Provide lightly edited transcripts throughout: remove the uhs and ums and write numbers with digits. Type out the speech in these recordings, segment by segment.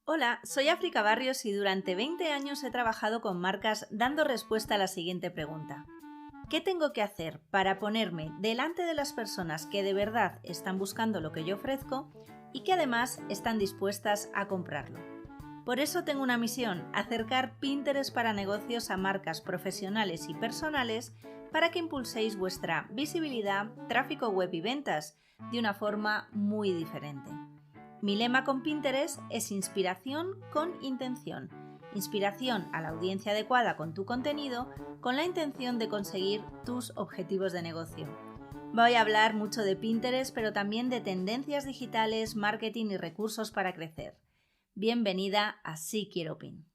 Hola, soy África Barrios y durante 20 años he trabajado con marcas dando respuesta a la siguiente pregunta. ¿Qué tengo que hacer para ponerme delante de las personas que de verdad están buscando lo que yo ofrezco y que además están dispuestas a comprarlo? Por eso tengo una misión, acercar Pinterest para negocios a marcas profesionales y personales para que impulséis vuestra visibilidad, tráfico web y ventas de una forma muy diferente. Mi lema con Pinterest es inspiración con intención. Inspiración a la audiencia adecuada con tu contenido con la intención de conseguir tus objetivos de negocio. Voy a hablar mucho de Pinterest, pero también de tendencias digitales, marketing y recursos para crecer. Bienvenida a Sí Quiero Pin.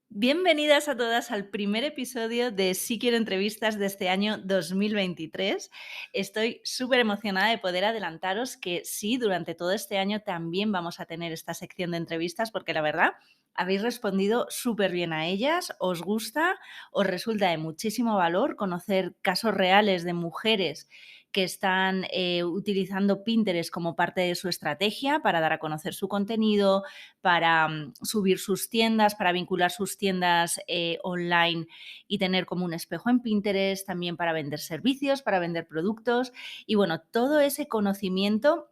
Bienvenidas a todas al primer episodio de Sí Quiero Entrevistas de este año 2023. Estoy súper emocionada de poder adelantaros que sí, durante todo este año también vamos a tener esta sección de entrevistas porque la verdad habéis respondido súper bien a ellas, os gusta, os resulta de muchísimo valor conocer casos reales de mujeres que están utilizando Pinterest como parte de su estrategia para dar a conocer su contenido, para subir sus tiendas, para vincular sus tiendas online y tener como un espejo en Pinterest, también para vender servicios, para vender productos y bueno, todo ese conocimiento,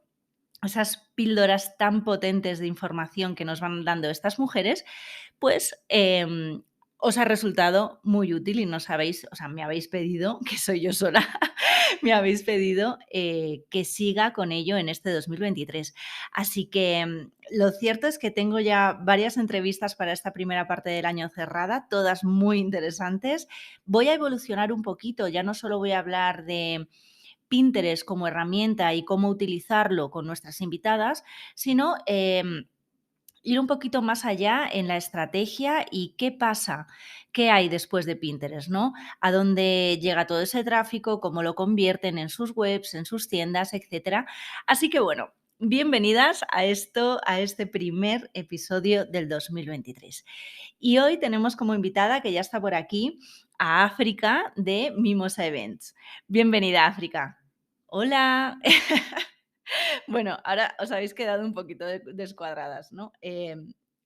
esas píldoras tan potentes de información que nos van dando estas mujeres, pues os ha resultado muy útil y no sabéis, o sea, me habéis pedido, que soy yo sola, me habéis pedido que siga con ello en este 2023. Así que lo cierto es que tengo ya varias entrevistas para esta primera parte del año cerrada, todas muy interesantes. Voy a evolucionar un poquito, ya no solo voy a hablar de Pinterest como herramienta y cómo utilizarlo con nuestras invitadas, sino ir un poquito más allá en la estrategia y qué pasa, qué hay después de Pinterest, ¿no? A dónde llega todo ese tráfico, cómo lo convierten en sus webs, en sus tiendas, etcétera. Así que bueno, bienvenidas a este primer episodio del 2023. Y hoy tenemos como invitada, que ya está por aquí, a África de Mimosa Events. Bienvenida, África. Hola. Bueno, ahora os habéis quedado un poquito descuadradas, ¿no?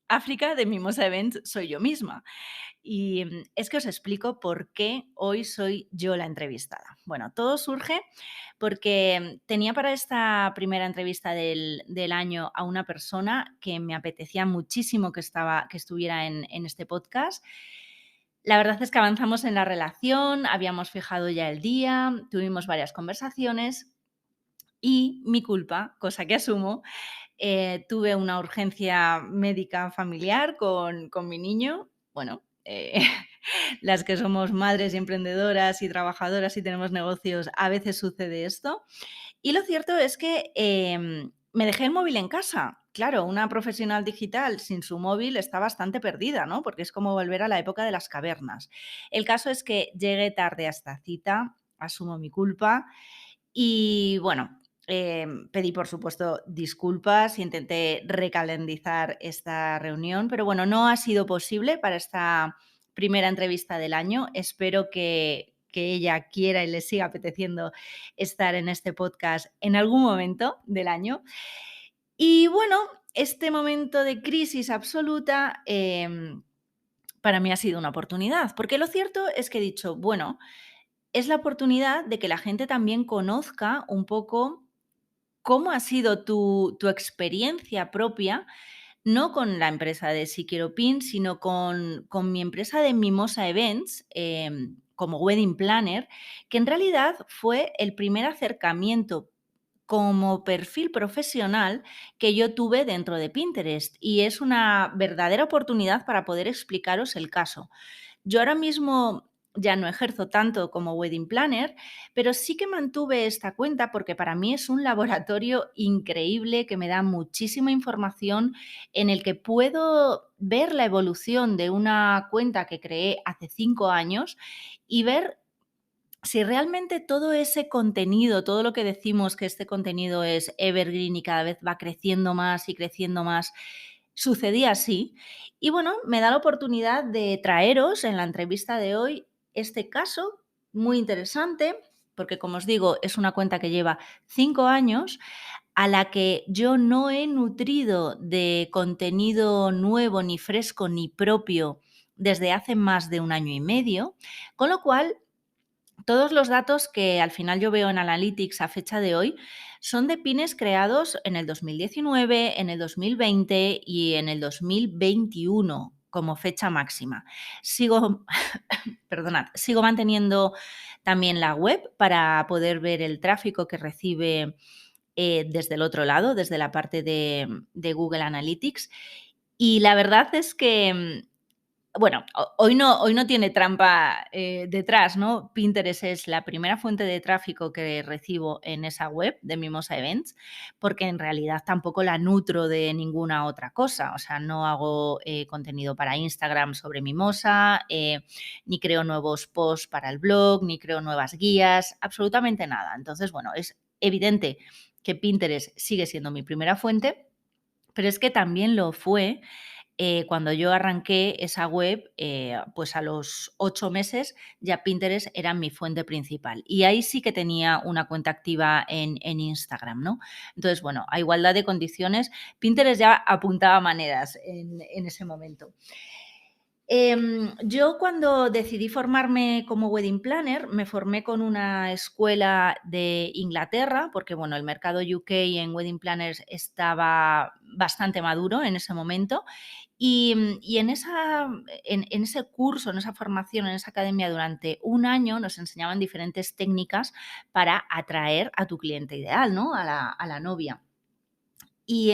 África de Mimosa Events soy yo misma. Y es que os explico por qué hoy soy yo la entrevistada. Bueno, todo surge porque tenía para esta primera entrevista del año a una persona que me apetecía muchísimo que estuviera en este podcast. La verdad es que avanzamos en la relación, habíamos fijado ya el día, tuvimos varias conversaciones y mi culpa, cosa que asumo, tuve una urgencia médica familiar con mi niño. Bueno, las que somos madres y emprendedoras y trabajadoras y tenemos negocios, a veces sucede esto. Y lo cierto es que me dejé el móvil en casa. Claro, una profesional digital sin su móvil está bastante perdida, ¿no? Porque es como volver a la época de las cavernas. El caso es que llegué tarde a esta cita, asumo mi culpa y bueno, pedí, por supuesto, disculpas, intenté recalendizar esta reunión, pero bueno, no ha sido posible para esta primera entrevista del año. Espero que ella quiera y le siga apeteciendo estar en este podcast en algún momento del año. Y bueno, este momento de crisis absoluta para mí ha sido una oportunidad, porque lo cierto es que he dicho, bueno, es la oportunidad de que la gente también conozca un poco cómo ha sido tu experiencia propia, no con la empresa de Si Quiero Pin, sino con mi empresa de Mimosa Events, como wedding planner, que en realidad fue el primer acercamiento como perfil profesional que yo tuve dentro de Pinterest y es una verdadera oportunidad para poder explicaros el caso. Yo ahora mismo ya no ejerzo tanto como wedding planner, pero sí que mantuve esta cuenta porque para mí es un laboratorio increíble que me da muchísima información en el que puedo ver la evolución de una cuenta que creé hace 5 años y ver si realmente todo ese contenido, todo lo que decimos que este contenido es evergreen y cada vez va creciendo más, sucedía así. Y bueno, me da la oportunidad de traeros en la entrevista de hoy este caso muy interesante, porque como os digo, es una cuenta que lleva 5 años, a la que yo no he nutrido de contenido nuevo, ni fresco, ni propio desde hace más de 1 año y medio, con lo cual todos los datos que al final yo veo en Analytics a fecha de hoy son de pines creados en el 2019, en el 2020 y en el 2021 como fecha máxima. Sigo, perdonad, sigo manteniendo también la web para poder ver el tráfico que recibe desde el otro lado, desde la parte de Google Analytics. Y la verdad es que bueno, hoy no tiene trampa, detrás, ¿no? Pinterest es la primera fuente de tráfico que recibo en esa web de Mimosa Events, porque en realidad tampoco la nutro de ninguna otra cosa. O sea, no hago, contenido para Instagram sobre Mimosa, ni creo nuevos posts para el blog, ni creo nuevas guías, absolutamente nada. Entonces, bueno, es evidente que Pinterest sigue siendo mi primera fuente, pero es que también lo fue cuando yo arranqué esa web, pues a los 8 meses ya Pinterest era mi fuente principal. Y ahí sí que tenía una cuenta activa en Instagram, ¿no? Entonces, bueno, a igualdad de condiciones, Pinterest ya apuntaba maneras en ese momento. Yo cuando decidí formarme como wedding planner, me formé con una escuela de Inglaterra, porque bueno, el mercado UK en wedding planners estaba bastante maduro en ese momento. Y en ese curso, en esa formación, en esa academia, durante 1 año nos enseñaban diferentes técnicas para atraer a tu cliente ideal, ¿no? A la novia. Y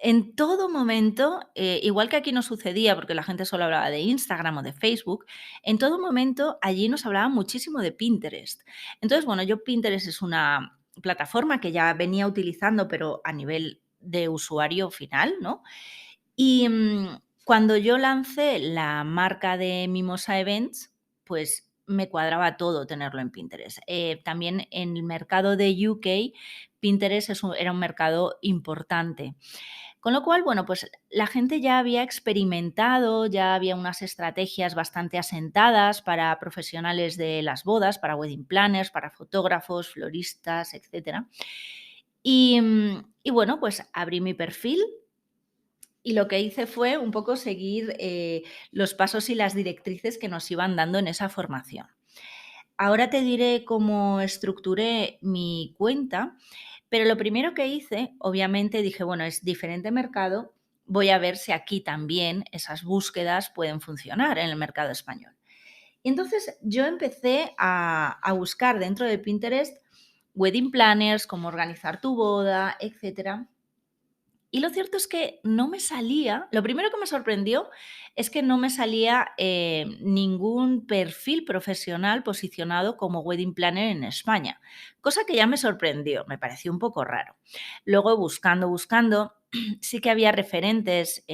en todo momento, igual que aquí no sucedía, porque la gente solo hablaba de Instagram o de Facebook, en todo momento allí nos hablaban muchísimo de Pinterest. Entonces, bueno, yo Pinterest es una plataforma que ya venía utilizando, pero a nivel de usuario final, ¿no? Y cuando yo lancé la marca de Mimosa Events, pues me cuadraba todo tenerlo en Pinterest. También en el mercado de UK, Pinterest era un mercado importante. Con lo cual, bueno, pues la gente ya había experimentado, ya había unas estrategias bastante asentadas para profesionales de las bodas, para wedding planners, para fotógrafos, floristas, etcétera. Y bueno, pues abrí mi perfil y lo que hice fue un poco seguir los pasos y las directrices que nos iban dando en esa formación. Ahora te diré cómo estructuré mi cuenta, pero lo primero que hice, obviamente dije, bueno, es diferente mercado, voy a ver si aquí también esas búsquedas pueden funcionar en el mercado español. Y entonces yo empecé a buscar dentro de Pinterest wedding planners, cómo organizar tu boda, etcétera. Y lo cierto es que no me salía, lo primero que me sorprendió es que no me salía ningún perfil profesional posicionado como wedding planner en España, cosa que ya me sorprendió, me pareció un poco raro. Luego buscando, sí que había referentes,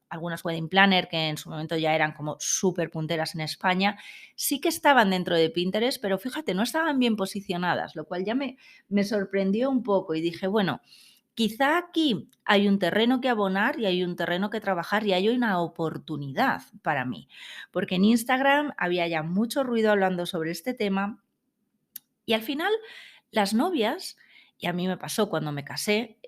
algunas wedding planner que en su momento ya eran como súper punteras en España, sí que estaban dentro de Pinterest, pero fíjate, no estaban bien posicionadas, lo cual ya me sorprendió un poco y dije, bueno, quizá aquí hay un terreno que abonar y hay un terreno que trabajar y hay una oportunidad para mí, porque en Instagram había ya mucho ruido hablando sobre este tema y al final las novias, y a mí me pasó cuando me casé,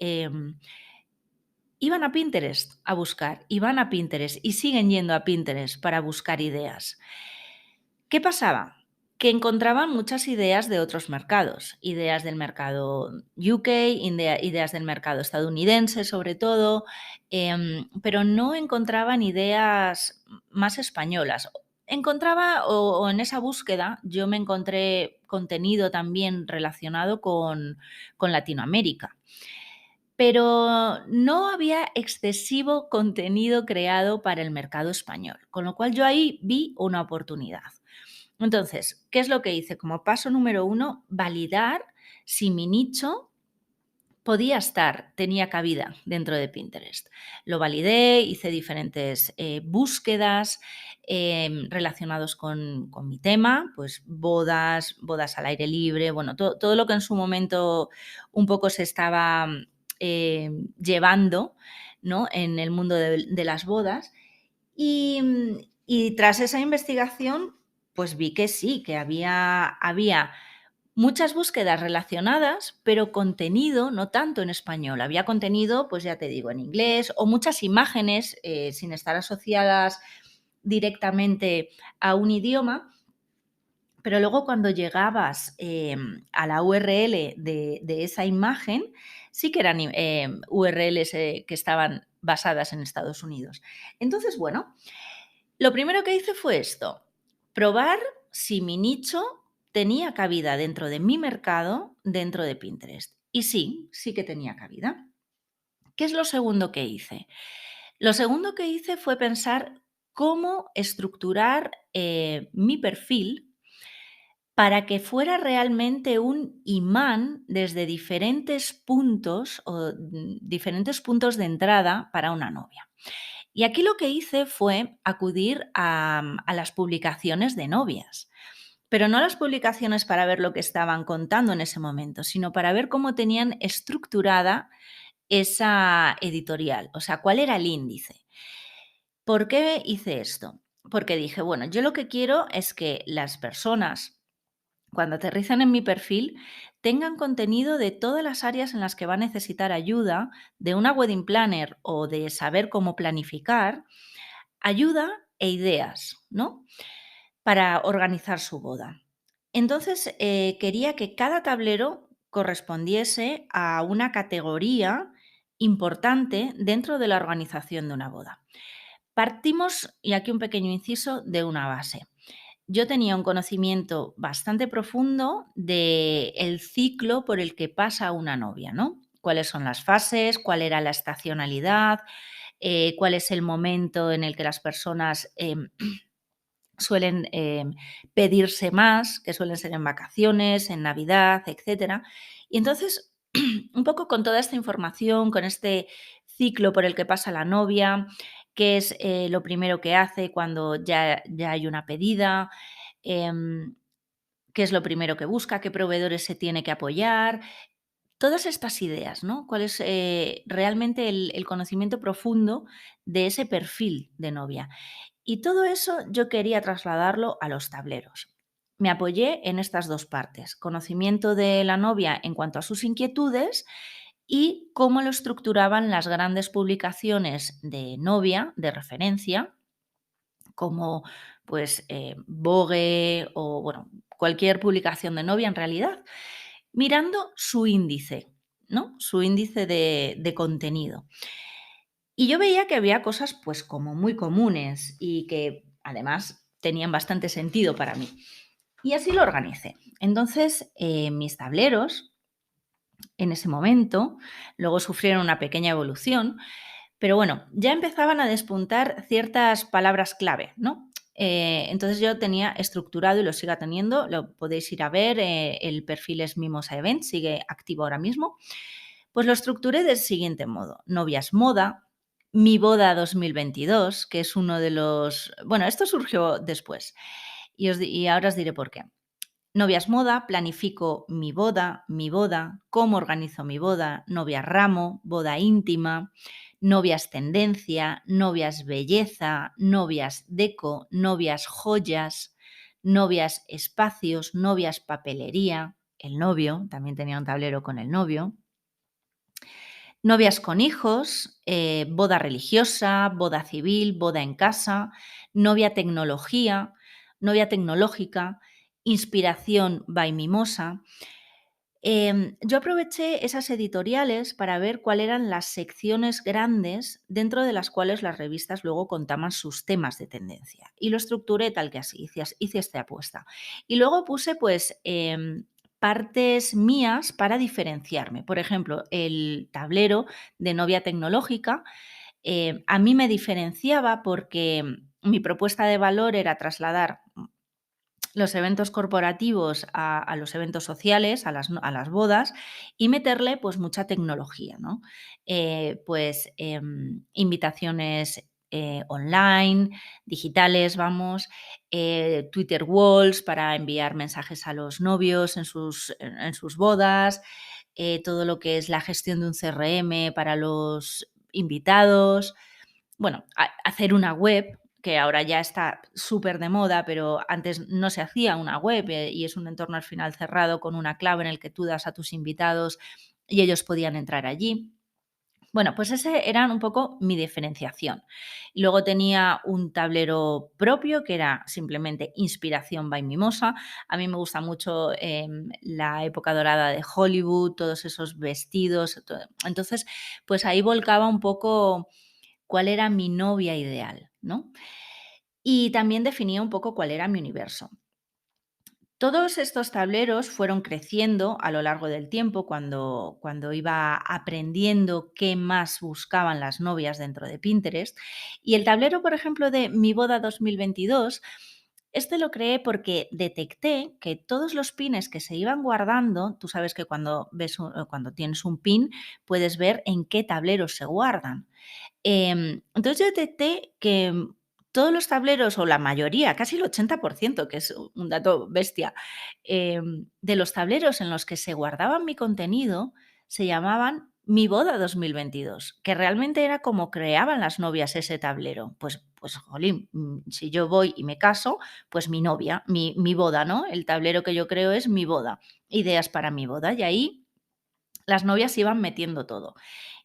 iban a Pinterest a buscar, iban a Pinterest y siguen yendo a Pinterest para buscar ideas. ¿Qué pasaba? Que encontraban muchas ideas de otros mercados, ideas del mercado UK, ideas del mercado estadounidense sobre todo, pero no encontraban ideas más españolas. Encontraba, o en esa búsqueda, yo me encontré contenido también relacionado con Latinoamérica, pero no había excesivo contenido creado para el mercado español, con lo cual yo ahí vi una oportunidad. Entonces, ¿qué es lo que hice? Como paso número 1, validar si mi nicho tenía cabida dentro de Pinterest. Lo validé, hice diferentes búsquedas relacionados con mi tema, pues bodas al aire libre, bueno, todo lo que en su momento un poco se estaba llevando, ¿no? En el mundo de las bodas. Y tras esa investigación, pues vi que sí, que había Muchas búsquedas relacionadas, pero contenido no tanto en español. Había contenido, pues ya te digo, en inglés o muchas imágenes sin estar asociadas directamente a un idioma. Pero luego cuando llegabas a la URL de esa imagen, sí que eran URLs que estaban basadas en Estados Unidos. Entonces, bueno, lo primero que hice fue esto, probar si mi nicho tenía cabida dentro de mi mercado, dentro de Pinterest. Y sí, sí que tenía cabida. ¿Qué es lo segundo que hice? Lo segundo que hice fue pensar cómo estructurar mi perfil para que fuera realmente un imán desde diferentes puntos o diferentes puntos de entrada para una novia. Y aquí lo que hice fue acudir a las publicaciones de novias, pero no las publicaciones para ver lo que estaban contando en ese momento, sino para ver cómo tenían estructurada esa editorial, o sea, cuál era el índice. ¿Por qué hice esto? Porque dije, bueno, yo lo que quiero es que las personas cuando aterrizan en mi perfil, tengan contenido de todas las áreas en las que va a necesitar ayuda, de una wedding planner o de saber cómo planificar, ayuda e ideas, ¿no? Para organizar su boda. Entonces, quería que cada tablero correspondiese a una categoría importante dentro de la organización de una boda. Partimos, y aquí un pequeño inciso, de una base. Yo tenía un conocimiento bastante profundo del ciclo por el que pasa una novia, ¿no? Cuáles son las fases, cuál era la estacionalidad, cuál es el momento en el que las personas suelen pedirse más, que suelen ser en vacaciones, en Navidad, etcétera. Y entonces, un poco con toda esta información, con este ciclo por el que pasa la novia, qué es lo primero que hace cuando ya hay una pedida, em, qué es lo primero que busca, qué proveedores se tiene que apoyar, todas estas ideas, ¿no? ¿Cuál es realmente el conocimiento profundo de ese perfil de novia? Y todo eso yo quería trasladarlo a los tableros. Me apoyé en estas dos partes, conocimiento de la novia en cuanto a sus inquietudes y cómo lo estructuraban las grandes publicaciones de novia, de referencia, como pues Vogue o bueno, cualquier publicación de novia en realidad, mirando su índice, ¿no? Su índice de contenido. Y yo veía que había cosas pues como muy comunes y que además tenían bastante sentido para mí. Y así lo organicé. Entonces, mis tableros en ese momento, luego sufrieron una pequeña evolución, pero bueno, ya empezaban a despuntar ciertas palabras clave, ¿no? Entonces yo tenía estructurado y lo sigo teniendo, lo podéis ir a ver, el perfil es Mimosa Event, sigue activo ahora mismo. Pues lo estructuré del siguiente modo: novias moda, mi boda 2022, que es uno de los... Bueno, esto surgió después y ahora os diré por qué. Novias moda, planifico mi boda, cómo organizo mi boda, novias ramo, boda íntima, novias tendencia, novias belleza, novias deco, novias joyas, novias espacios, novias papelería, el novio, también tenía un tablero con el novio, novias con hijos, boda religiosa, boda civil, boda en casa, novia tecnología, novia tecnológica, inspiración by Mimosa. Yo aproveché esas editoriales para ver cuáles eran las secciones grandes dentro de las cuales las revistas luego contaban sus temas de tendencia. Y lo estructuré tal que así, hice esta apuesta. Y luego puse pues partes mías para diferenciarme. Por ejemplo, el tablero de novia tecnológica a mí me diferenciaba porque mi propuesta de valor era trasladar los eventos corporativos a los eventos sociales, a las bodas, y meterle pues mucha tecnología, ¿no? Invitaciones online, digitales, vamos, Twitter Walls para enviar mensajes a los novios en sus bodas, todo lo que es la gestión de un CRM para los invitados, bueno, hacer una web que ahora ya está súper de moda, pero antes no se hacía una web, y es un entorno al final cerrado con una clave en el que tú das a tus invitados y ellos podían entrar allí. Bueno, pues ese era un poco mi diferenciación. Luego tenía un tablero propio que era simplemente Inspiración by Mimosa. A mí me gusta mucho la época dorada de Hollywood, todos esos vestidos. Entonces, pues ahí volcaba un poco cuál era mi novia ideal, ¿no? Y también definía un poco cuál era mi universo. Todos estos tableros fueron creciendo a lo largo del tiempo cuando iba aprendiendo qué más buscaban las novias dentro de Pinterest. Y el tablero, por ejemplo, de Mi boda 2022, este lo creé porque detecté que todos los pines que se iban guardando, tú sabes que cuando tienes un pin puedes ver en qué tableros se guardan. Entonces yo detecté que todos los tableros, o la mayoría, casi el 80%, que es un dato bestia, de los tableros en los que se guardaban mi contenido, se llamaban Mi boda 2022, que realmente era como creaban las novias ese tablero. Pues jolín, si yo voy y me caso, pues mi novia, mi boda, ¿no? El tablero que yo creo es mi boda, ideas para mi boda. Y ahí las novias iban metiendo todo.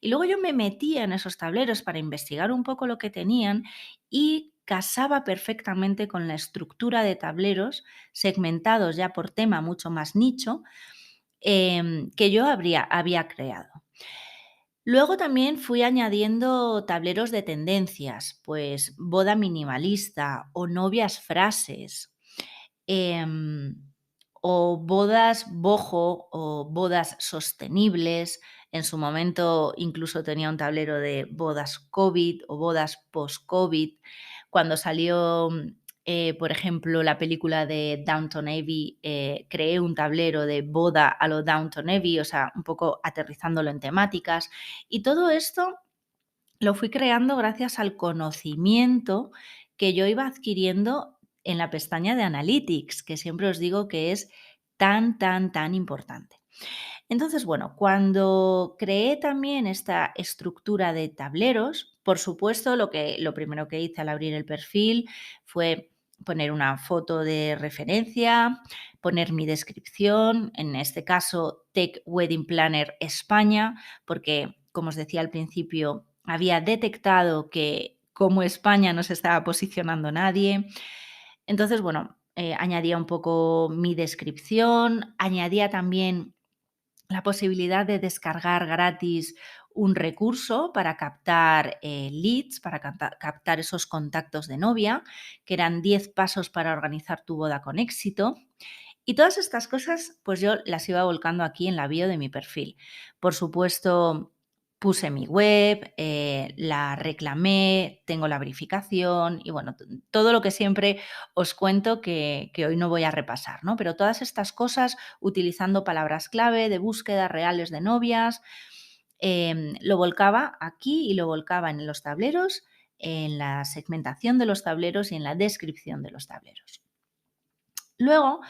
Y luego yo me metía en esos tableros para investigar un poco lo que tenían y casaba perfectamente con la estructura de tableros segmentados ya por tema mucho más nicho, que yo había creado. Luego también fui añadiendo tableros de tendencias, pues boda minimalista o novias frases, em, o bodas boho o bodas sostenibles. En su momento incluso tenía un tablero de bodas COVID o bodas post-COVID. Cuando salió, por ejemplo, la película de Downton Abbey, creé un tablero de boda a lo Downton Abbey, o sea, un poco aterrizándolo en temáticas. Y todo esto lo fui creando gracias al conocimiento que yo iba adquiriendo en la pestaña de Analytics, que siempre os digo que es tan, tan, tan importante. Entonces, bueno, cuando creé también esta estructura de tableros, por supuesto, lo primero que hice al abrir el perfil fue poner una foto de referencia, poner mi descripción, en este caso Tech Wedding Planner España, porque, como os decía al principio, había detectado que como España no se estaba posicionando nadie. Entonces, bueno, añadía un poco mi descripción, añadía también la posibilidad de descargar gratis un recurso para captar leads, para captar esos contactos de novia, que eran 10 pasos para organizar tu boda con éxito. Y todas estas cosas, pues yo las iba volcando aquí en la bio de mi perfil. Por supuesto, puse mi web, la reclamé, tengo la verificación y bueno, todo lo que siempre os cuento que hoy no voy a repasar, ¿no? Pero todas estas cosas utilizando palabras clave de búsqueda reales de novias, lo volcaba aquí y lo volcaba en los tableros, en la segmentación de los tableros y en la descripción de los tableros. Luego,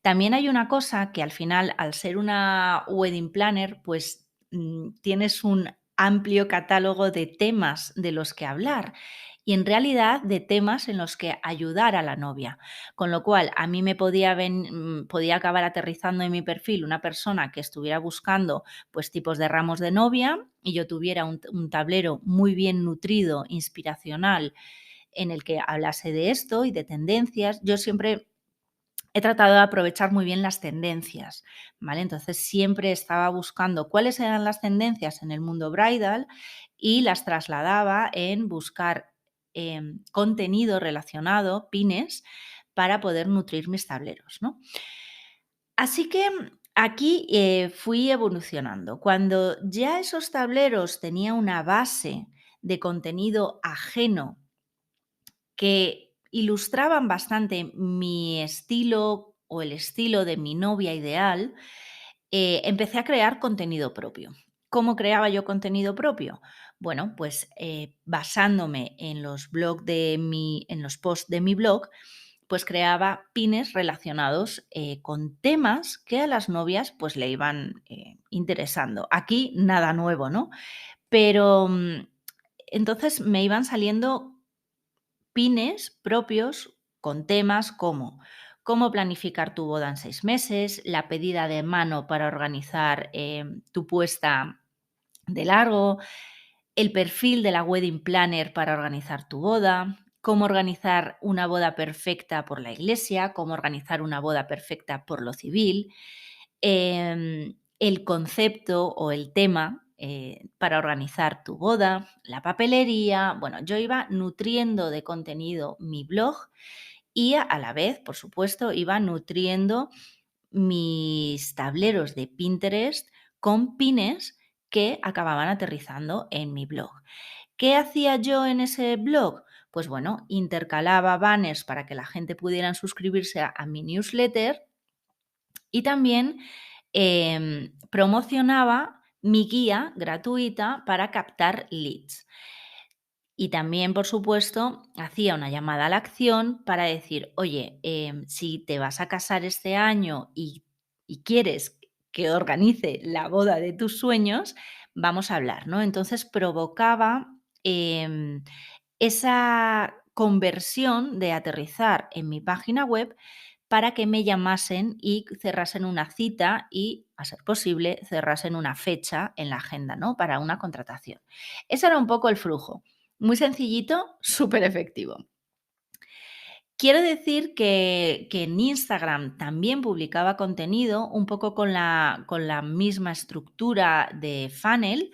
también hay una cosa que al final, al ser una wedding planner, pues tienes un amplio catálogo de temas de los que hablar y en realidad de temas en los que ayudar a la novia. Con lo cual, a mí me podía acabar aterrizando en mi perfil una persona que estuviera buscando pues tipos de ramos de novia y yo tuviera un tablero muy bien nutrido, inspiracional, en el que hablase de esto y de tendencias. Yo siempre he tratado de aprovechar muy bien las tendencias, ¿vale? Entonces siempre estaba buscando cuáles eran las tendencias en el mundo bridal y las trasladaba en buscar contenido relacionado, pines, para poder nutrir mis tableros, ¿no? Así que aquí fui evolucionando. Cuando ya esos tableros tenía una base de contenido ajeno que ilustraban bastante mi estilo o el estilo de mi novia ideal, empecé a crear contenido propio. ¿Cómo creaba yo contenido propio? Bueno, pues basándome en los en los posts de mi blog, pues creaba pines relacionados con temas que a las novias pues le iban interesando. Aquí nada nuevo, ¿no? Pero entonces me iban saliendo pines propios con temas como cómo planificar tu boda en 6 meses, la pedida de mano para organizar tu puesta de largo, el perfil de la wedding planner para organizar tu boda, cómo organizar una boda perfecta por la iglesia, cómo organizar una boda perfecta por lo civil, el concepto o el tema para organizar tu boda, la papelería. Bueno, yo iba nutriendo de contenido mi blog y a la vez, por supuesto, iba nutriendo mis tableros de Pinterest con pines que acababan aterrizando en mi blog. ¿Qué hacía yo en ese blog? Pues bueno, intercalaba banners para que la gente pudiera suscribirse a mi newsletter y también promocionaba mi guía gratuita para captar leads. Y también, por supuesto, hacía una llamada a la acción para decir, oye, si te vas a casar este año y quieres que organice la boda de tus sueños, vamos a hablar, ¿no? Entonces provocaba esa conversión de aterrizar en mi página web para que me llamasen y cerrasen una cita y, a ser posible, cerrasen una fecha en la agenda, ¿no? Para una contratación. Ese era un poco el flujo. Muy sencillito, súper efectivo. Quiero decir que en Instagram también publicaba contenido un poco con la misma estructura de funnel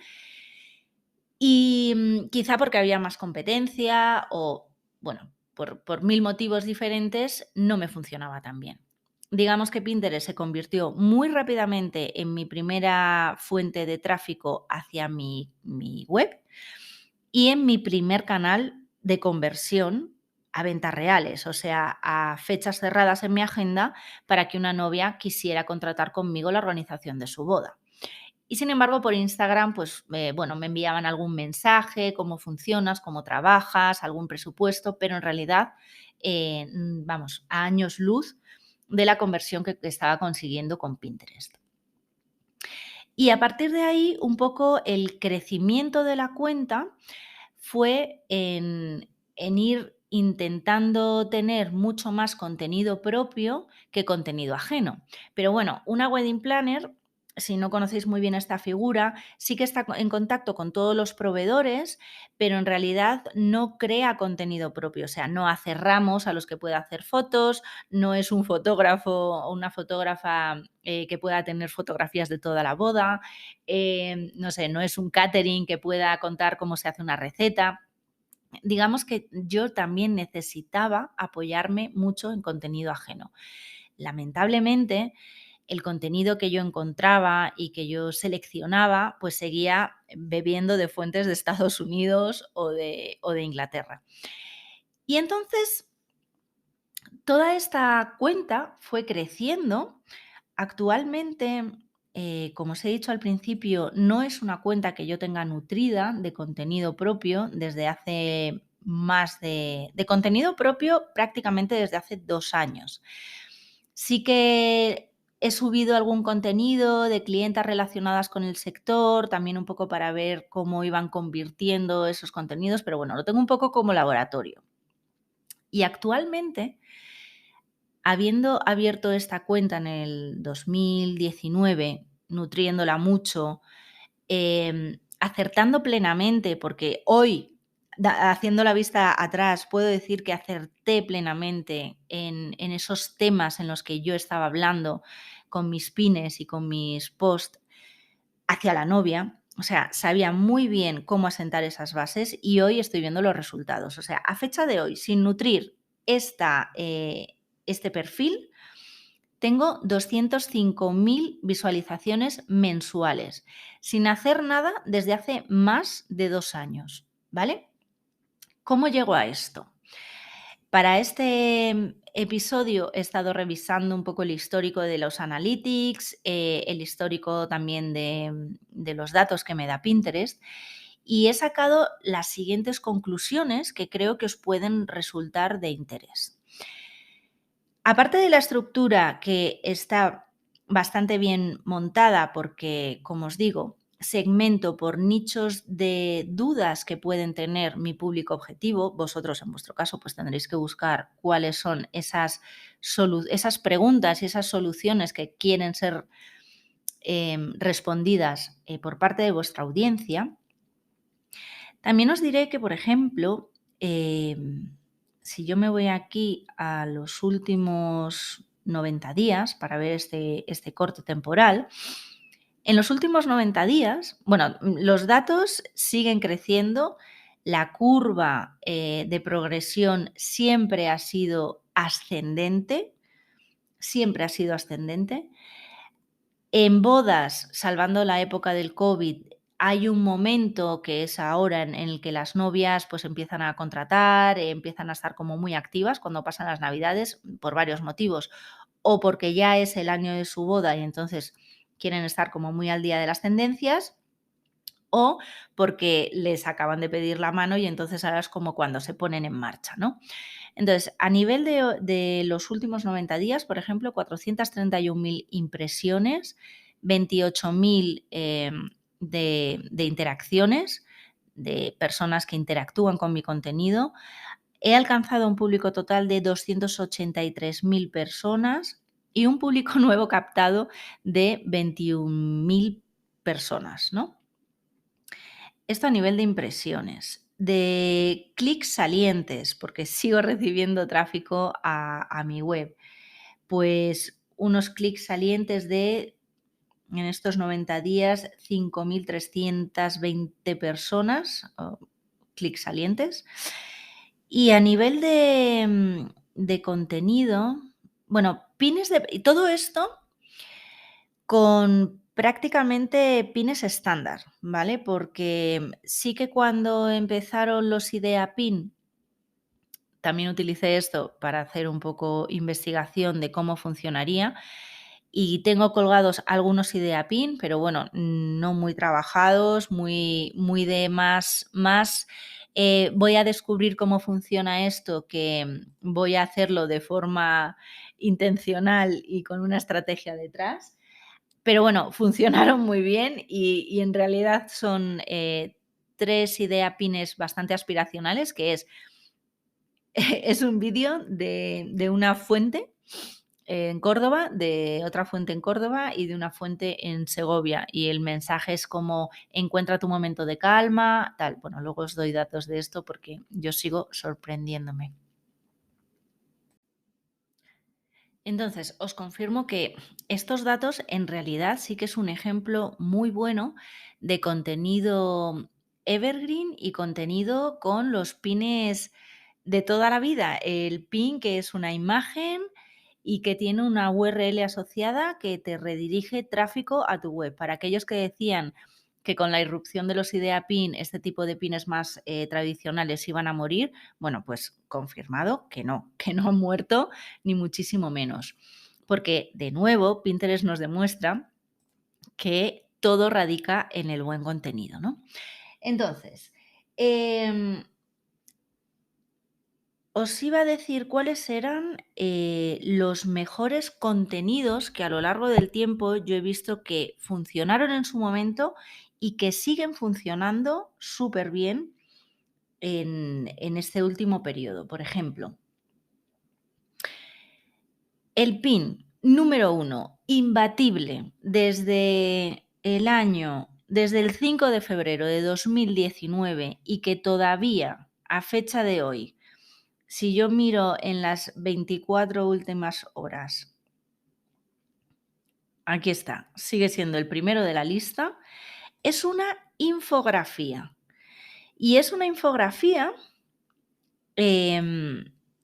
y quizá porque había más competencia o, bueno, por 1000 motivos diferentes, no me funcionaba tan bien. Digamos que Pinterest se convirtió muy rápidamente en mi primera fuente de tráfico hacia mi web y en mi primer canal de conversión a ventas reales, o sea, a fechas cerradas en mi agenda para que una novia quisiera contratar conmigo la organización de su boda. Y sin embargo, por Instagram, pues, bueno, me enviaban algún mensaje, cómo funcionas, cómo trabajas, algún presupuesto, pero en realidad, vamos, a años luz de la conversión que estaba consiguiendo con Pinterest. Y a partir de ahí, un poco el crecimiento de la cuenta fue en ir intentando tener mucho más contenido propio que contenido ajeno. Pero bueno, una wedding planner, si no conocéis muy bien esta figura, sí que está en contacto con todos los proveedores, pero en realidad no crea contenido propio, o sea, no hace ramos a los que pueda hacer fotos, no es un fotógrafo o una fotógrafa que pueda tener fotografías de toda la boda, no sé, no es un catering que pueda contar cómo se hace una receta. Digamos que yo también necesitaba apoyarme mucho en contenido ajeno. Lamentablemente, el contenido que yo encontraba y que yo seleccionaba, pues seguía bebiendo de fuentes de Estados Unidos o de Inglaterra. Y entonces, toda esta cuenta fue creciendo. Actualmente, como os he dicho al principio, no es una cuenta que yo tenga nutrida de contenido propio desde hace más de contenido propio prácticamente desde hace 2 años. Sí que he subido algún contenido de clientas relacionadas con el sector, también un poco para ver cómo iban convirtiendo esos contenidos, pero bueno, lo tengo un poco como laboratorio. Y actualmente, habiendo abierto esta cuenta en el 2019, nutriéndola mucho, acertando plenamente, porque hoy, haciendo la vista atrás, puedo decir que acerté plenamente en esos temas en los que yo estaba hablando con mis pines y con mis posts hacia la novia. O sea, sabía muy bien cómo asentar esas bases y hoy estoy viendo los resultados. O sea, a fecha de hoy, sin nutrir este perfil, tengo 205.000 visualizaciones mensuales, sin hacer nada desde hace más de 2 años, ¿vale? ¿Cómo llego a esto? Para este episodio he estado revisando un poco el histórico de los analytics, el histórico también de los datos que me da Pinterest y he sacado las siguientes conclusiones que creo que os pueden resultar de interés. Aparte de la estructura que está bastante bien montada porque, como os digo, segmento por nichos de dudas que pueden tener mi público objetivo. Vosotros, en vuestro caso, pues tendréis que buscar cuáles son esas preguntas y esas soluciones que quieren ser respondidas por parte de vuestra audiencia. También os diré que, por ejemplo, si yo me voy aquí a los últimos 90 días para ver este corte temporal, en los últimos 90 días, bueno, los datos siguen creciendo, la curva de progresión siempre ha sido ascendente, siempre ha sido ascendente. En bodas, salvando la época del COVID, hay un momento que es ahora en el que las novias pues empiezan a contratar, empiezan a estar como muy activas cuando pasan las Navidades por varios motivos, o porque ya es el año de su boda y entonces quieren estar como muy al día de las tendencias, o porque les acaban de pedir la mano y entonces ahora es como cuando se ponen en marcha, ¿no? Entonces, a nivel de los últimos 90 días, por ejemplo, 431.000 impresiones, 28.000 de interacciones, de personas que interactúan con mi contenido. He alcanzado un público total de 283.000 personas y un público nuevo captado de 21.000 personas, ¿no? Esto a nivel de impresiones. De clics salientes, porque sigo recibiendo tráfico a mi web, pues unos clics salientes de, en estos 90 días, 5.320 personas, clics salientes. Y a nivel de contenido, bueno, pines de... Y todo esto con prácticamente pines estándar, ¿vale? Porque sí que cuando empezaron los Idea Pin, también utilicé esto para hacer un poco investigación de cómo funcionaría y tengo colgados algunos Idea Pin, pero bueno, no muy trabajados, muy de más voy a descubrir cómo funciona esto, que voy a hacerlo de forma intencional y con una estrategia detrás. Pero bueno, funcionaron muy bien y en realidad son 3 idea pines bastante aspiracionales, que es es un vídeo de una fuente en Córdoba, de otra fuente en Córdoba y de una fuente en Segovia. Y el mensaje es como: encuentra tu momento de calma, tal. Bueno, luego os doy datos de esto porque yo sigo sorprendiéndome. Entonces, os confirmo que estos datos en realidad sí que es un ejemplo muy bueno de contenido evergreen y contenido con los pines de toda la vida. El pin que es una imagen y que tiene una URL asociada que te redirige tráfico a tu web. Para aquellos que decían que con la irrupción de los idea pin este tipo de pines más tradicionales iban a morir, bueno, pues confirmado que no han muerto ni muchísimo menos. Porque, de nuevo, Pinterest nos demuestra que todo radica en el buen contenido, ¿no? Entonces, os iba a decir cuáles eran los mejores contenidos que a lo largo del tiempo yo he visto que funcionaron en su momento y que siguen funcionando súper bien en este último periodo. Por ejemplo, el pin número 1, imbatible, desde el 5 de febrero de 2019 y que todavía, a fecha de hoy, si yo miro en las 24 últimas horas, aquí está, sigue siendo el primero de la lista, es una infografía. Y es una infografía.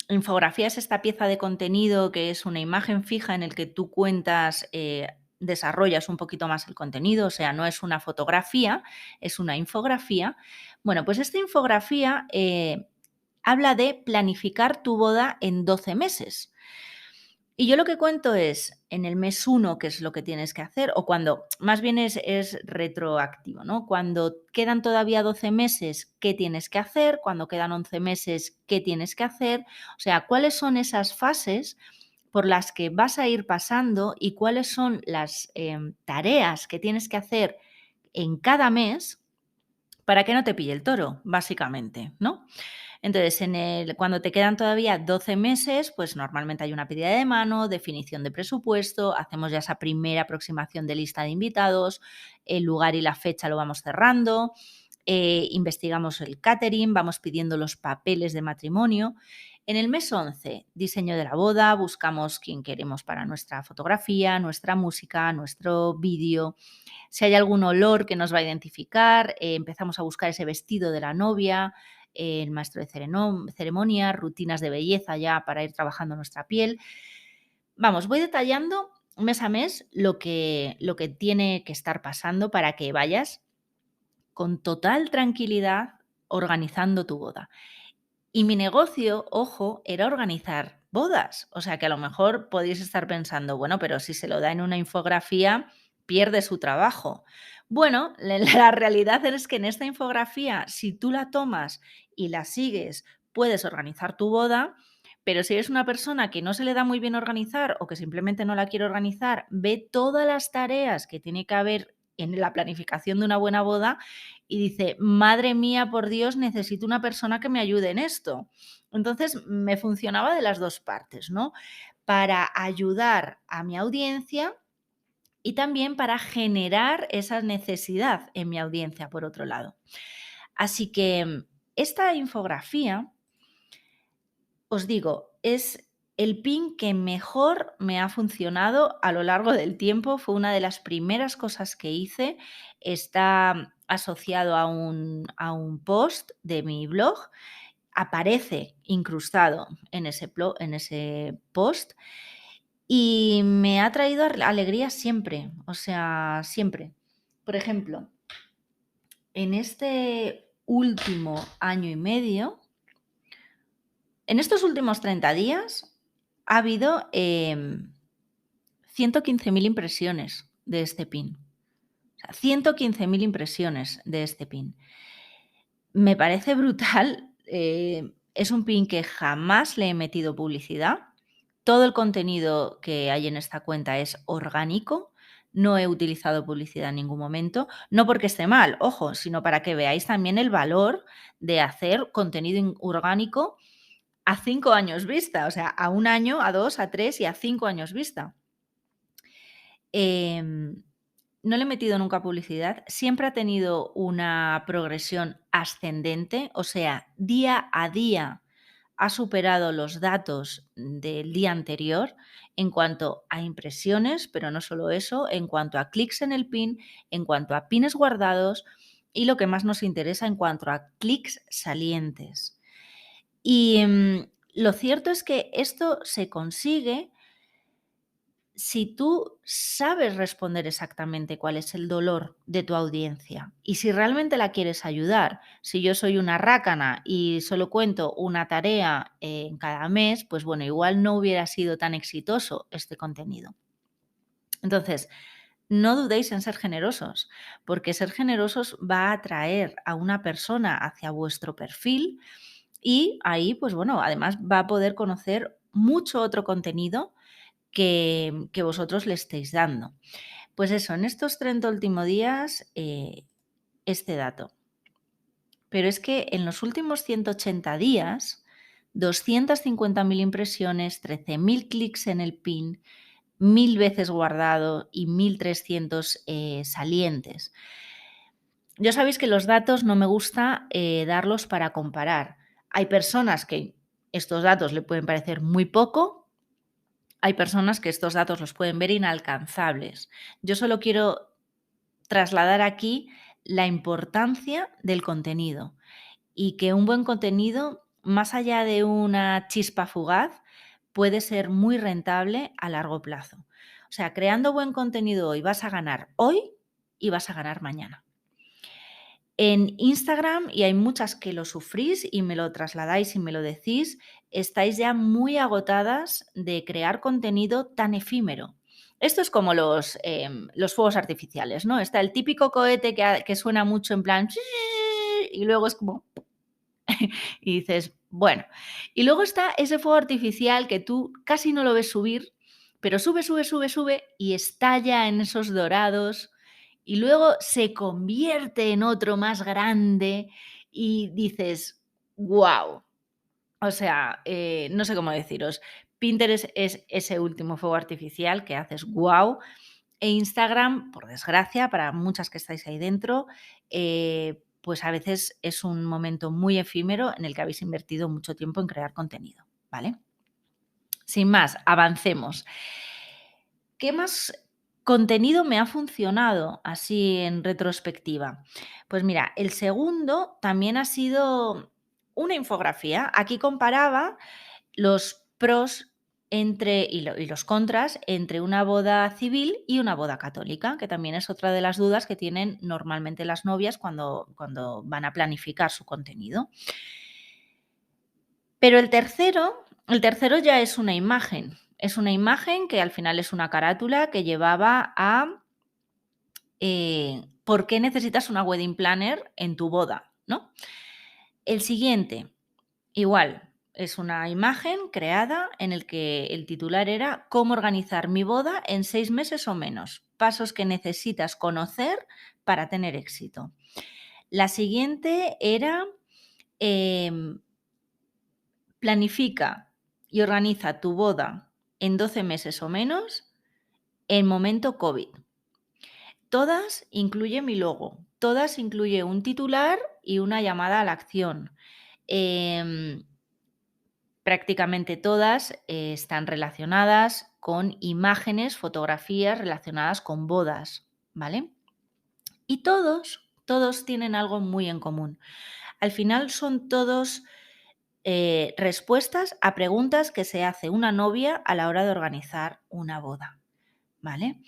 Infografía es esta pieza de contenido que es una imagen fija en el que tú cuentas, desarrollas un poquito más el contenido, o sea, no es una fotografía, es una infografía. Bueno, pues esta infografía habla de planificar tu boda en 12 meses. Y yo lo que cuento es, en el mes 1, qué es lo que tienes que hacer, o cuando, más bien es retroactivo, ¿no? Cuando quedan todavía 12 meses, ¿qué tienes que hacer? Cuando quedan 11 meses, ¿qué tienes que hacer? O sea, ¿cuáles son esas fases por las que vas a ir pasando y cuáles son las tareas que tienes que hacer en cada mes para que no te pille el toro, básicamente, ¿no? Entonces, cuando te quedan todavía 12 meses, pues normalmente hay una pedida de mano, definición de presupuesto, hacemos ya esa primera aproximación de lista de invitados, el lugar y la fecha lo vamos cerrando, investigamos el catering, vamos pidiendo los papeles de matrimonio. En el mes 11, diseño de la boda, buscamos quién queremos para nuestra fotografía, nuestra música, nuestro vídeo. Si hay algún olor que nos va a identificar, empezamos a buscar ese vestido de la novia, el maestro de ceremonia, rutinas de belleza ya para ir trabajando nuestra piel. Vamos, voy detallando mes a mes lo que tiene que estar pasando para que vayas con total tranquilidad organizando tu boda. Y mi negocio, ojo, era organizar bodas. O sea que a lo mejor podéis estar pensando, bueno, pero si se lo da en una infografía, pierde su trabajo. Bueno, la realidad es que en esta infografía, si tú la tomas y la sigues, puedes organizar tu boda, pero si eres una persona que no se le da muy bien organizar o que simplemente no la quiere organizar, ve todas las tareas que tiene que haber en la planificación de una buena boda y dice, madre mía, por Dios, necesito una persona que me ayude en esto. Entonces, me funcionaba de las dos partes, ¿no? Para ayudar a mi audiencia y también para generar esa necesidad en mi audiencia, por otro lado. Así que esta infografía, os digo, es el pin que mejor me ha funcionado a lo largo del tiempo. Fue una de las primeras cosas que hice. Está asociado a un post de mi blog. Aparece incrustado en ese post y me ha traído alegría siempre, o sea, siempre. Por ejemplo, en este último año y medio, en estos últimos 30 días, ha habido 115.000 impresiones de este pin. O sea, 115.000 impresiones de este pin. Me parece brutal. Es un pin que jamás le he metido publicidad. Todo el contenido que hay en esta cuenta es orgánico. No he utilizado publicidad en ningún momento. No porque esté mal, ojo, sino para que veáis también el valor de hacer contenido orgánico a 5 años vista. O sea, a 1 año, a 2, a 3 y a 5 años vista. No le he metido nunca publicidad, siempre ha tenido una progresión ascendente, o sea, día a día ha superado los datos del día anterior en cuanto a impresiones, pero no solo eso, en cuanto a clics en el pin, en cuanto a pines guardados y lo que más nos interesa en cuanto a clics salientes. Y lo cierto es que esto se consigue si tú sabes responder exactamente cuál es el dolor de tu audiencia y si realmente la quieres ayudar. Si yo soy una rácana y solo cuento una tarea en cada mes, pues bueno, igual no hubiera sido tan exitoso este contenido. Entonces, no dudéis en ser generosos, porque ser generosos va a atraer a una persona hacia vuestro perfil y ahí, pues bueno, además va a poder conocer mucho otro contenido que vosotros le estéis dando. Pues eso, en estos 30 últimos días, este dato. Pero es que en los últimos 180 días, 250.000 impresiones, 13.000 clics en el pin, 1.000 veces guardado y 1.300 salientes. Ya sabéis que los datos no me gusta darlos para comparar. Hay personas que estos datos le pueden parecer muy poco. Hay personas que estos datos los pueden ver inalcanzables. Yo solo quiero trasladar aquí la importancia del contenido y que un buen contenido, más allá de una chispa fugaz, puede ser muy rentable a largo plazo. O sea, creando buen contenido hoy vas a ganar hoy y vas a ganar mañana. En Instagram, y hay muchas que lo sufrís y me lo trasladáis y me lo decís, estáis ya muy agotadas de crear contenido tan efímero. Esto es como los fuegos artificiales, ¿no? Está el típico cohete que suena mucho en plan y luego es como y dices, bueno. Y luego está ese fuego artificial que tú casi no lo ves subir, pero sube, sube, sube, sube y estalla en esos dorados y luego se convierte en otro más grande y dices, wow. O sea, no sé cómo deciros. Pinterest es ese último fuego artificial que haces guau. E Instagram, por desgracia, para muchas que estáis ahí dentro, pues a veces es un momento muy efímero en el que habéis invertido mucho tiempo en crear contenido, ¿vale? Sin más, avancemos. ¿Qué más contenido me ha funcionado así en retrospectiva? Pues mira, el segundo también ha sido una infografía. Aquí comparaba los pros y los contras entre una boda civil y una boda católica, que también es otra de las dudas que tienen normalmente las novias cuando van a planificar su contenido. Pero el tercero ya es una imagen que al final es una carátula que llevaba a ¿por qué necesitas una wedding planner en tu boda? ¿No? El siguiente, igual, es una imagen creada en el que el titular era cómo organizar mi boda en 6 meses o menos. Pasos que necesitas conocer para tener éxito. La siguiente era em, planifica y organiza tu boda en 12 meses o menos en momento COVID. Todas incluye mi logo, todas incluye un titular y una llamada a la acción. Em, Prácticamente todas están relacionadas con imágenes, fotografías relacionadas con bodas, ¿vale? Y todos tienen algo muy en común. Al final son todos respuestas a preguntas que se hace una novia a la hora de organizar una boda, ¿vale?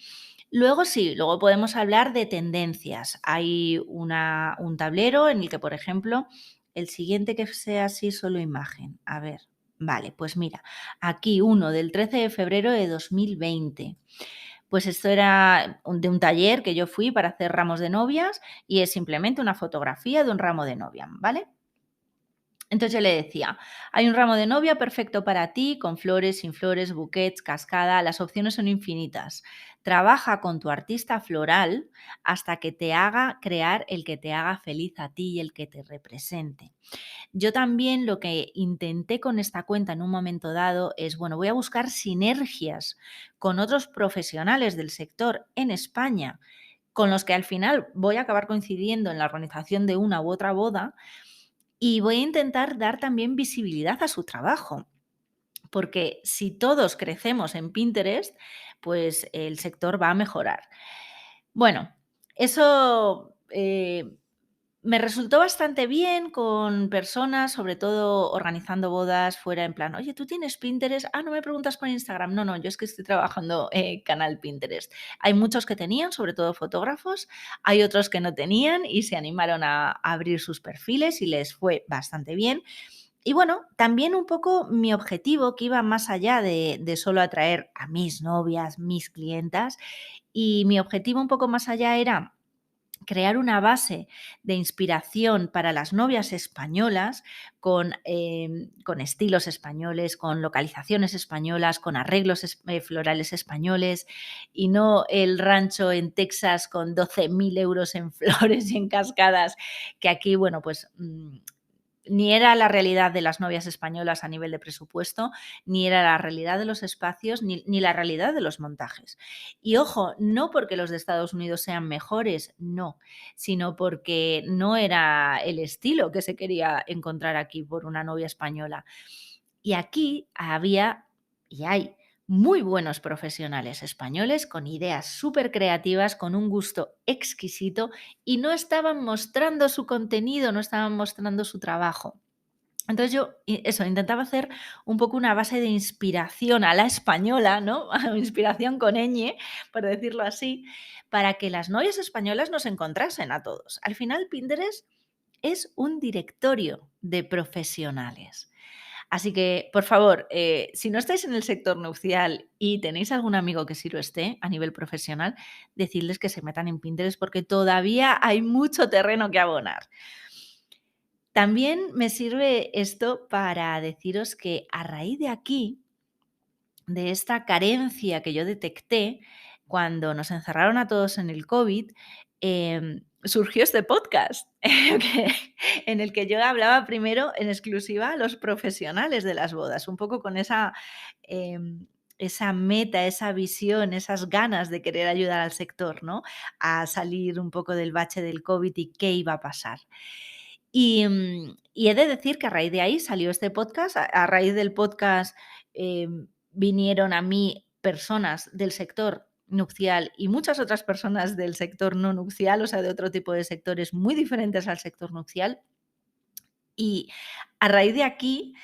Luego sí, luego podemos hablar de tendencias. Hay un tablero en el que, por ejemplo, el siguiente que sea así solo imagen. A ver, vale, pues mira, aquí uno del 13 de febrero de 2020. Pues esto era de un taller que yo fui para hacer ramos de novias y es simplemente una fotografía de un ramo de novia, ¿vale? Entonces yo le decía, hay un ramo de novia perfecto para ti, con flores, sin flores, buquets, cascada, las opciones son infinitas. Trabaja con tu artista floral hasta que te haga crear el que te haga feliz a ti y el que te represente. Yo también lo que intenté con esta cuenta en un momento dado es, bueno, voy a buscar sinergias con otros profesionales del sector en España, con los que al final voy a acabar coincidiendo en la organización de una u otra boda y voy a intentar dar también visibilidad a su trabajo, porque si todos crecemos en Pinterest, pues el sector va a mejorar. Bueno, eso me resultó bastante bien con personas, sobre todo organizando bodas fuera en plan, oye, ¿tú tienes Pinterest? Ah, no me preguntas por Instagram. No, no, yo es que estoy trabajando canal Pinterest. Hay muchos que tenían, sobre todo fotógrafos, hay otros que no tenían y se animaron a abrir sus perfiles y les fue bastante bien. Y bueno, también un poco mi objetivo que iba más allá de solo atraer a mis novias, mis clientas, y mi objetivo un poco más allá era crear una base de inspiración para las novias españolas con estilos españoles, con localizaciones españolas, con arreglos florales españoles y no el rancho en Texas con 12.000 euros en flores y en cascadas, que aquí, bueno, pues ni era la realidad de las novias españolas a nivel de presupuesto, ni era la realidad de los espacios, ni la realidad de los montajes. Y ojo, no porque los de Estados Unidos sean mejores, no, sino porque no era el estilo que se quería encontrar aquí por una novia española. Y aquí había y hay muy buenos profesionales españoles con ideas súper creativas, con un gusto exquisito y no estaban mostrando su contenido, no estaban mostrando su trabajo. Entonces yo eso, intentaba hacer un poco una base de inspiración a la española, ¿no? Inspiración con ñ, por decirlo así, para que las novias españolas nos encontrasen a todos. Al final, Pinterest es un directorio de profesionales. Así que, por favor, si no estáis en el sector nupcial y tenéis algún amigo que sí lo esté a nivel profesional, decidles que se metan en Pinterest porque todavía hay mucho terreno que abonar. También me sirve esto para deciros que a raíz de aquí, de esta carencia que yo detecté cuando nos encerraron a todos en el COVID, surgió este podcast en el que yo hablaba primero en exclusiva a los profesionales de las bodas, un poco con esa meta, esa visión, esas ganas de querer ayudar al sector, ¿no? A salir un poco del bache del COVID y qué iba a pasar. Y he de decir que a raíz de ahí salió este podcast. A raíz del podcast vinieron a mí personas del sector nupcial y muchas otras personas del sector no nupcial, o sea, de otro tipo de sectores muy diferentes al sector nupcial. Y a raíz de aquí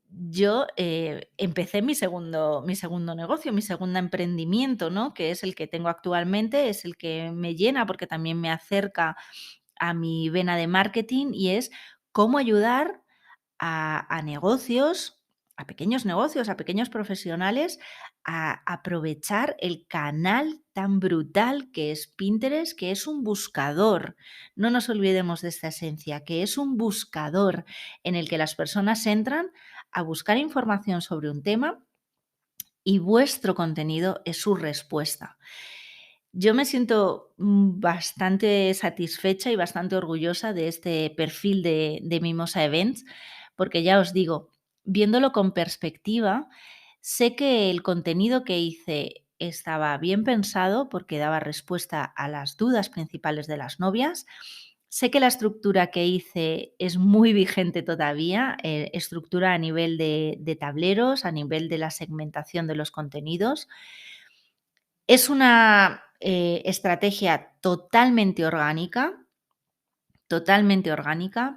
yo empecé mi segundo negocio, mi segundo emprendimiento, ¿no? Que es el que tengo actualmente, es el que me llena porque también me acerca a mi vena de marketing y es cómo ayudar a negocios, a pequeños negocios, a pequeños profesionales a aprovechar el canal tan brutal que es Pinterest, que es un buscador. No nos olvidemos de esta esencia, que es un buscador en el que las personas entran a buscar información sobre un tema y vuestro contenido es su respuesta. Yo me siento bastante satisfecha y bastante orgullosa de este perfil de Mimosa Events, porque ya os digo, viéndolo con perspectiva, sé que el contenido que hice estaba bien pensado porque daba respuesta a las dudas principales de las novias. Sé que la estructura que hice es muy vigente todavía, estructura a nivel de tableros, a nivel de la segmentación de los contenidos. Es una estrategia totalmente orgánica,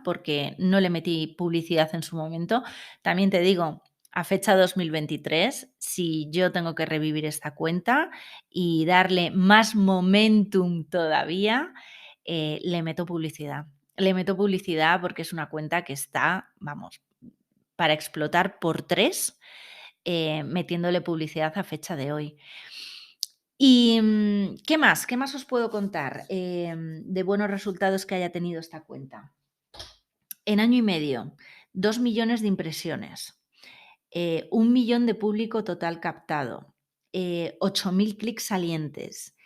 porque no le metí publicidad en su momento. También te digo, a fecha 2023, si yo tengo que revivir esta cuenta y darle más momentum todavía, le meto publicidad. Le meto publicidad porque es una cuenta que está, vamos, para explotar por 3, metiéndole publicidad a fecha de hoy. Y, ¿qué más? ¿Qué más os puedo contar, de buenos resultados que haya tenido esta cuenta? En año y medio, 2 millones de impresiones, 1 millón de público total captado, 8.000 clics salientes,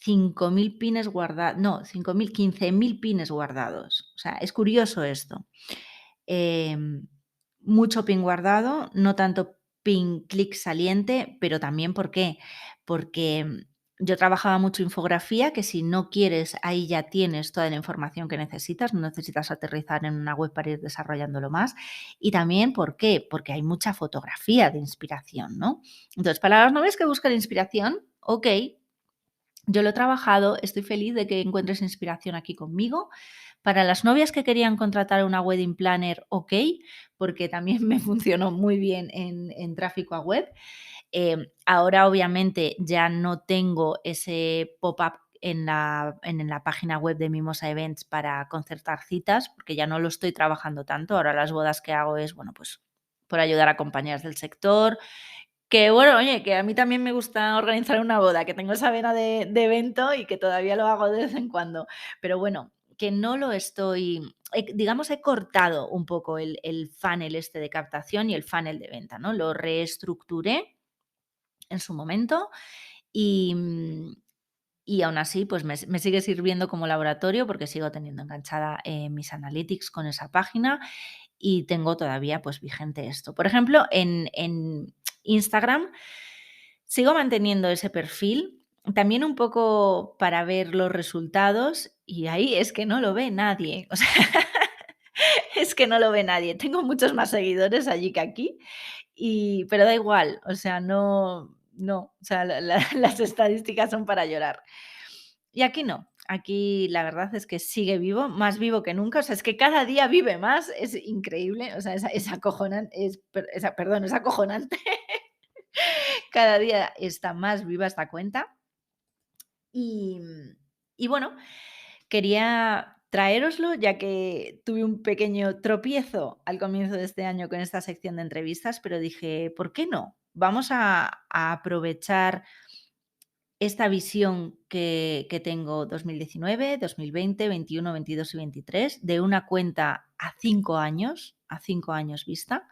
5.000 pines guardados, no, 5.000, 15.000 pines guardados. O sea, es curioso esto. Mucho pin guardado, no tanto pin clic saliente, pero también ¿por qué? Porque yo trabajaba mucho infografía, que si no quieres, ahí ya tienes toda la información que necesitas, no necesitas aterrizar en una web para ir desarrollándolo más. Y también, ¿por qué? Porque hay mucha fotografía de inspiración, ¿no? Entonces, para las novias que buscan inspiración, ok, yo lo he trabajado, estoy feliz de que encuentres inspiración aquí conmigo. Para las novias que querían contratar una wedding planner, ok, porque también me funcionó muy bien en tráfico a web. Ahora, obviamente, ya no tengo ese pop-up en la página web de Mimosa Events para concertar citas, porque ya no lo estoy trabajando tanto. Ahora las bodas que hago es, bueno, pues por ayudar a compañeras del sector, que bueno, oye, que a mí también me gusta organizar una boda, que tengo esa vena de evento y que todavía lo hago de vez en cuando. Pero bueno, que no lo estoy, digamos, he cortado un poco el funnel este de captación y el funnel de venta, ¿no? Lo reestructuré en su momento y, y aún así, pues me sigue sirviendo como laboratorio porque sigo teniendo enganchada mis analytics con esa página y tengo todavía pues vigente esto. Por ejemplo, en Instagram sigo manteniendo ese perfil, también un poco para ver los resultados y ahí es que no lo ve nadie. O sea, es que no lo ve nadie. Tengo muchos más seguidores allí que aquí, pero da igual, o sea, no, o sea, las estadísticas son para llorar. Y aquí no, aquí la verdad es que sigue vivo, más vivo que nunca, o sea, es que cada día vive más, es increíble, o sea, es acojonante, es acojonante. Cada día está más viva esta cuenta. Y, y bueno, quería traéroslo ya que tuve un pequeño tropiezo al comienzo de este año con esta sección de entrevistas, pero dije, ¿por qué no? Vamos a aprovechar esta visión que tengo 2019, 2020, 21, 22 y 23 de una cuenta a 5 años vista,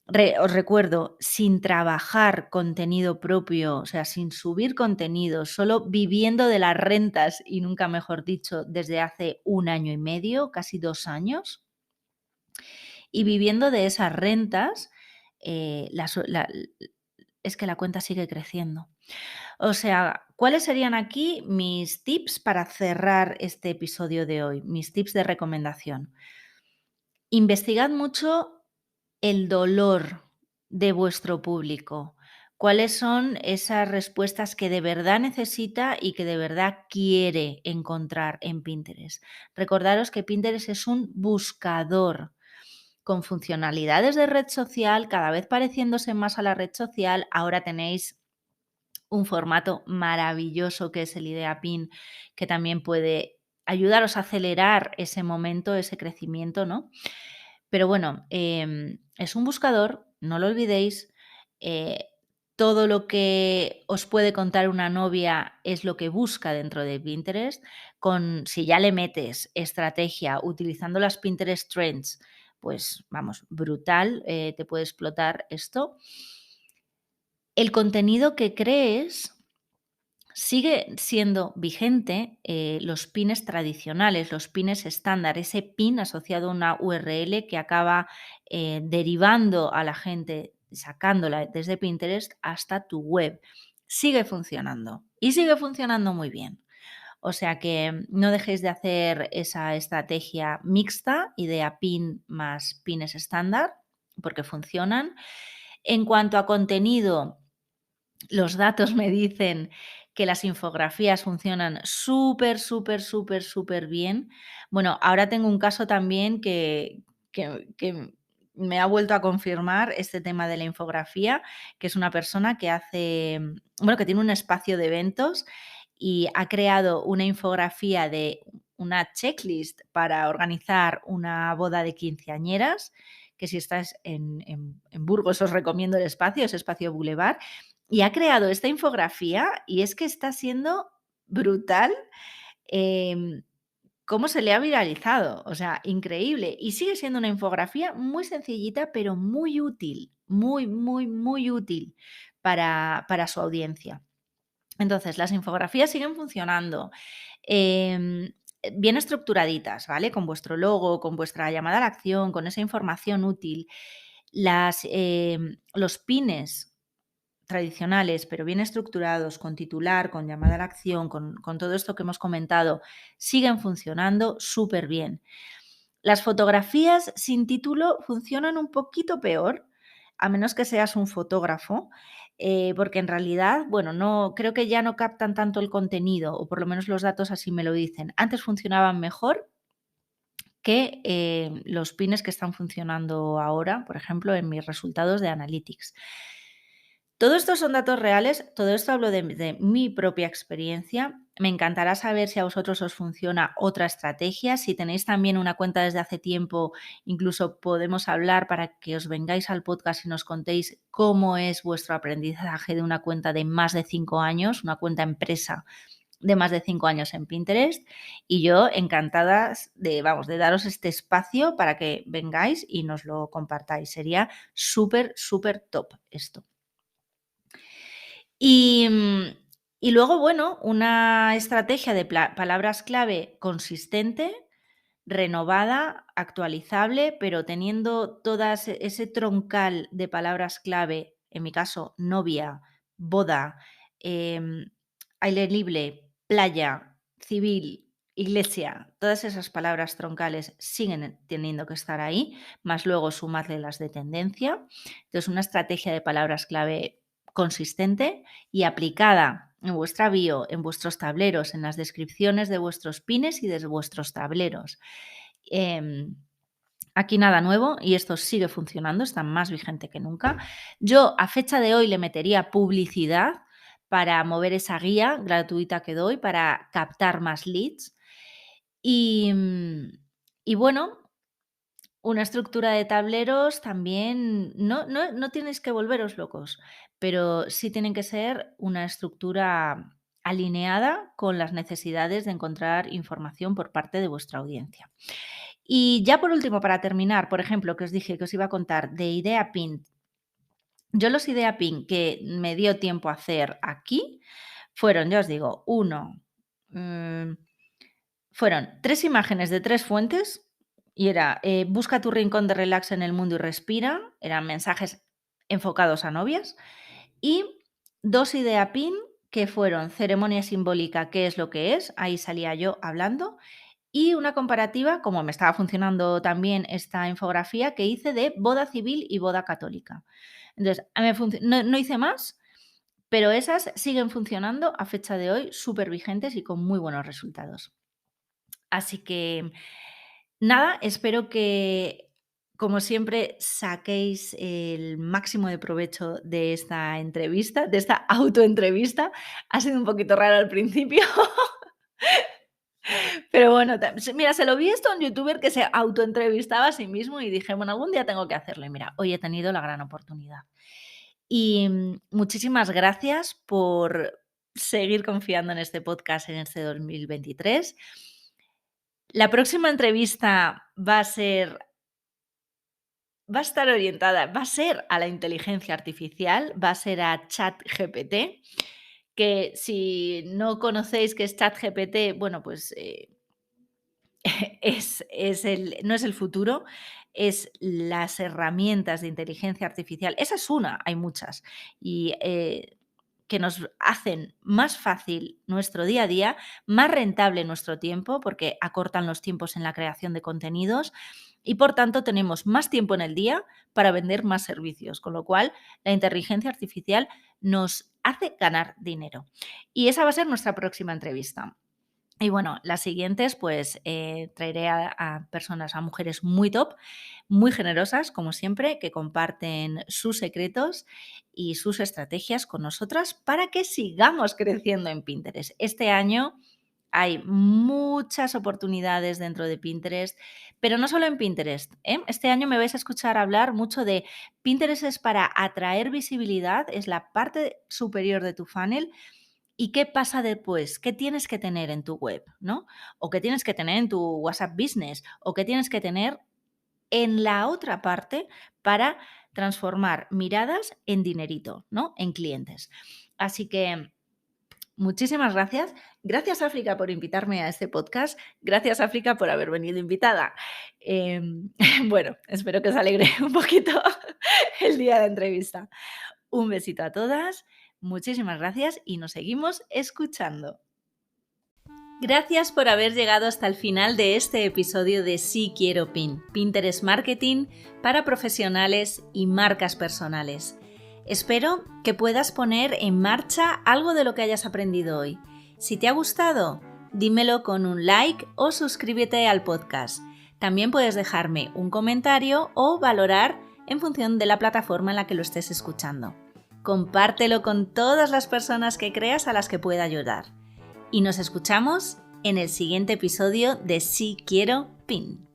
Os recuerdo, sin trabajar contenido propio, o sea, sin subir contenido, solo viviendo de las rentas, y nunca mejor dicho, desde hace 1 año y medio, casi 2 años, y viviendo de esas rentas, es que la cuenta sigue creciendo. O sea, ¿cuáles serían aquí mis tips para cerrar este episodio de hoy? Mis tips de recomendación. Investigad mucho el dolor de vuestro público. ¿Cuáles son esas respuestas que de verdad necesita y que de verdad quiere encontrar en Pinterest? Recordaros que Pinterest es un buscador con funcionalidades de red social, cada vez pareciéndose más a la red social. Ahora tenéis un formato maravilloso que es el Idea Pin, que también puede ayudaros a acelerar ese momento, ese crecimiento, ¿no? Pero bueno, es un buscador, no lo olvidéis. eh, Todo lo que os puede contar una novia es lo que busca dentro de Pinterest. Si ya le metes estrategia utilizando las Pinterest Trends, pues vamos, brutal, te puede explotar esto. El contenido que crees sigue siendo vigente, los pines tradicionales, los pines estándar, ese pin asociado a una URL que acaba derivando a la gente, sacándola desde Pinterest hasta tu web. Sigue funcionando y sigue funcionando muy bien. O sea que no dejéis de hacer esa estrategia mixta, idea pin más pines estándar, porque funcionan. En cuanto a contenido, los datos me dicen que las infografías funcionan súper, súper, súper, súper bien. Bueno, ahora tengo un caso también que me ha vuelto a confirmar este tema de la infografía, que es una persona que que tiene un espacio de eventos y ha creado una infografía de una checklist para organizar una boda de quinceañeras, que si estás en Burgos os recomiendo el espacio, es Espacio Boulevard, y ha creado esta infografía y es que está siendo brutal, em, cómo se le ha viralizado, o sea, increíble. Y sigue siendo una infografía muy sencillita, pero muy útil, muy, muy, muy útil para su audiencia. Entonces, las infografías siguen funcionando, em, bien estructuraditas, ¿vale? Con vuestro logo, con vuestra llamada a la acción, con esa información útil. Los pines tradicionales, pero bien estructurados, con titular, con llamada a la acción, con todo esto que hemos comentado, siguen funcionando súper bien. Las fotografías sin título funcionan un poquito peor, a menos que seas un fotógrafo, porque en realidad, bueno, no, creo que ya no captan tanto el contenido, o por lo menos los datos así me lo dicen. Antes funcionaban mejor que los pines que están funcionando ahora, por ejemplo, en mis resultados de Analytics. Todo esto son datos reales, todo esto hablo de mi propia experiencia. Me encantará saber si a vosotros os funciona otra estrategia. Si tenéis también una cuenta desde hace tiempo, incluso podemos hablar para que os vengáis al podcast y nos contéis cómo es vuestro aprendizaje de una cuenta de más de 5 años, una cuenta empresa de más de 5 años en Pinterest. Y yo encantada de daros este espacio para que vengáis y nos lo compartáis. Sería súper, súper top esto. Y, y luego, bueno, una estrategia de palabras clave consistente, renovada, actualizable, pero teniendo todas ese troncal de palabras clave, en mi caso, novia, boda, aire libre, playa, civil, iglesia, todas esas palabras troncales siguen teniendo que estar ahí, más luego sumarle las de tendencia. Entonces, una estrategia de palabras clave consistente y aplicada en vuestra bio, en vuestros tableros, en las descripciones de vuestros pines y de vuestros tableros. Em, Aquí nada nuevo y esto sigue funcionando, está más vigente que nunca. Yo a fecha de hoy le metería publicidad para mover esa guía gratuita que doy para captar más leads. Y, y bueno, una estructura de tableros también, no tienes que volveros locos, pero sí tienen que ser una estructura alineada con las necesidades de encontrar información por parte de vuestra audiencia. Y ya por último, para terminar, por ejemplo, que os dije que os iba a contar de Idea Pin Yo los idea pin que me dio tiempo a hacer aquí fueron, ya os digo, fueron 3 imágenes de 3 fuentes y era, busca tu rincón de relax en el mundo y respira, eran mensajes enfocados a novias, y 2 idea pin que fueron ceremonia simbólica, ¿qué es lo que es? Ahí salía yo hablando, y una comparativa, como me estaba funcionando también esta infografía, que hice de boda civil y boda católica. Entonces, a mí no hice más, pero esas siguen funcionando a fecha de hoy, súper vigentes y con muy buenos resultados. Así que nada, espero que, como siempre, saquéis el máximo de provecho de esta entrevista, de esta autoentrevista. Ha sido un poquito raro al principio, pero bueno, mira, se lo vi esto a un youtuber que se autoentrevistaba a sí mismo y dije, bueno, algún día tengo que hacerlo. Y mira, hoy he tenido la gran oportunidad. Y muchísimas gracias por seguir confiando en este podcast en este 2023. La próxima entrevista va a estar orientada, va a ser a la inteligencia artificial, va a ser a ChatGPT, que si no conocéis qué es ChatGPT, bueno, pues no es el futuro, es las herramientas de inteligencia artificial. Esa es una, hay muchas, y que nos hacen más fácil nuestro día a día, más rentable nuestro tiempo, porque acortan los tiempos en la creación de contenidos y por tanto tenemos más tiempo en el día para vender más servicios, con lo cual la inteligencia artificial nos hace ganar dinero. Y esa va a ser nuestra próxima entrevista. Y bueno, las siguientes, pues traeré a personas, a mujeres muy top, muy generosas, como siempre, que comparten sus secretos y sus estrategias con nosotras para que sigamos creciendo en Pinterest. Este año hay muchas oportunidades dentro de Pinterest, pero no solo en Pinterest, ¿eh? Este año me vais a escuchar hablar mucho de Pinterest es para atraer visibilidad, es la parte superior de tu funnel. ¿Y qué pasa después? ¿Qué tienes que tener en tu web, no? O qué tienes que tener en tu WhatsApp Business, o qué tienes que tener en la otra parte para transformar miradas en dinerito, ¿no? En clientes. Así que muchísimas gracias. Gracias, África, por invitarme a este podcast. Gracias, África, por haber venido invitada. Bueno, espero que os alegre un poquito el día de entrevista. Un besito a todas, muchísimas gracias y nos seguimos escuchando. Gracias por haber llegado hasta el final de este episodio de Sí Quiero Pin, Pinterest Marketing para profesionales y marcas personales. Espero que puedas poner en marcha algo de lo que hayas aprendido hoy. Si te ha gustado, dímelo con un like o suscríbete al podcast. También puedes dejarme un comentario o valorar en función de la plataforma en la que lo estés escuchando. Compártelo con todas las personas que creas a las que pueda ayudar. Y nos escuchamos en el siguiente episodio de Sí Quiero Pin.